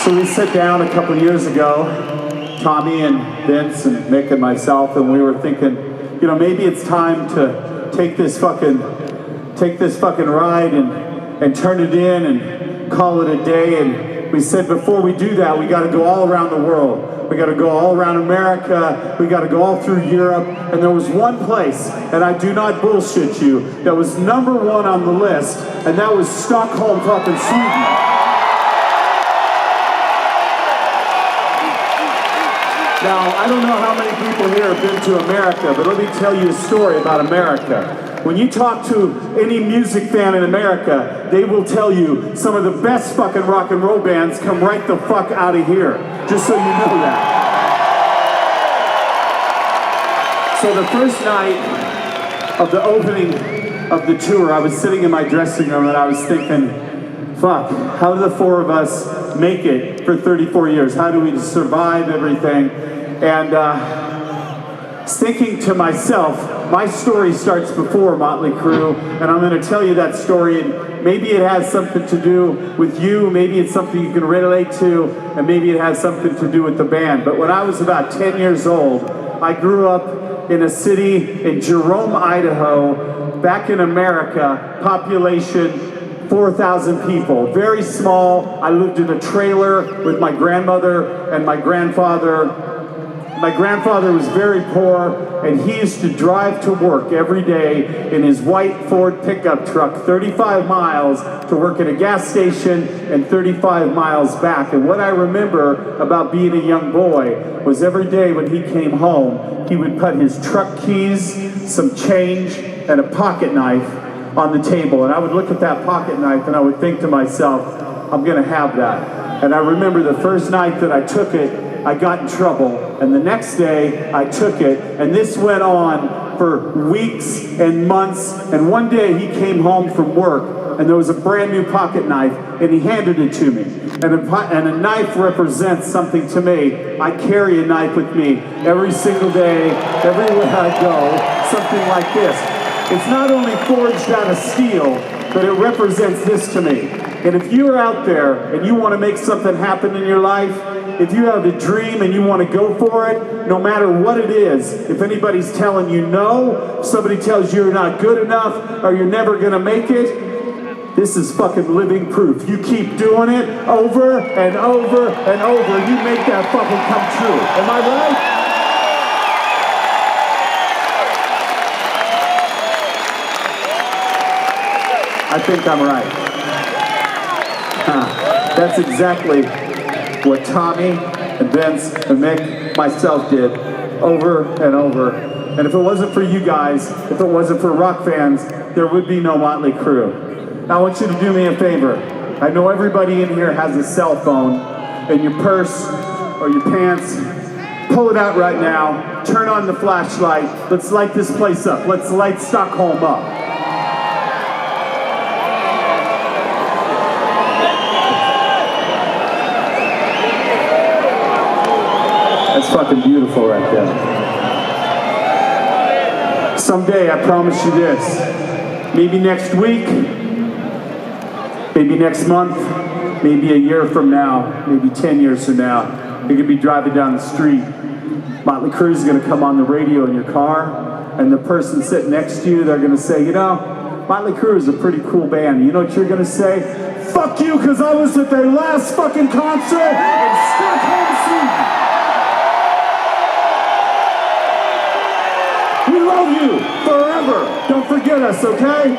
So we sat down a couple years ago, Tommy and Vince and Mick and myself, and we were thinking, you know, maybe it's time to take this fucking ride and turn it in and call it a day. And we said before we do that, we got to go all around the world. We got to go all around America. We got to go all through Europe. And there was one place, and I do not bullshit you, that was #1 on the list, and that was Stockholm, fucking Sweden. Now, I don't know how many people here have been to America, but let me tell you a story about America. When you talk to any music fan in America, they will tell you some of the best fucking rock and roll bands come right the fuck out of here. Just so you know that. So the first night of the opening of the tour, I was sitting in my dressing room and I was thinking, fuck, how do the four of us make it for 34 years? How do we survive everything? And thinking to myself, my story starts before Mötley Crüe, and I'm going to tell you that story, and maybe it has something to do with you, maybe it's something you can relate to, and maybe it has something to do with the band. But when I was about 10 years old, I grew up in a city in Jerome, Idaho, back in America, population 4,000 people, very small. I lived in a trailer with my grandmother and my grandfather. My grandfather was very poor, and he used to drive to work every day in his white Ford pickup truck 35 miles to work at a gas station and 35 miles back. And what I remember about being a young boy was every day when he came home, he would put his truck keys, some change, and a pocket knife on the table. And I would look at that pocket knife and I would think to myself, I'm gonna have that. And I remember the first night that I took it, I got in trouble. And the next day I took it, and this went on for weeks and months. And one day he came home from work and there was a brand new pocket knife and he handed it to me. And a knife represents something to me. I carry a knife with me every single day, everywhere I go, something like this. It's not only forged out of steel, but it represents this to me. And if you're out there and you want to make something happen in your life, if you have a dream and you want to go for it, no matter what it is, if anybody's telling you no, somebody tells you you're not good enough, or you're never going to make it, this is fucking living proof. You keep doing it over and over and over, you make that fucking come true. Am I right? I think I'm right. That's exactly what Tommy and Vince and Mick, myself did over and over. And if it wasn't for you guys, if it wasn't for rock fans, there would be no Mötley Crüe. Now I want you to do me a favor. I know everybody in here has a cell phone in your purse or your pants. Pull it out right now. Turn on the flashlight. Let's light this place up. Let's light Stockholm up. That's fucking beautiful right there. Someday, I promise you this, maybe next week, maybe next month, maybe a year from now, maybe 10 years from now, you're gonna be driving down the street. Mötley Crüe is gonna come on the radio in your car, and the person sitting next to you, they're gonna say, you know, Mötley Crüe is a pretty cool band. You know what you're gonna say? Fuck you, because I was at their last fucking concert in Stockholm, Sweden. We love you forever. Don't forget us, okay?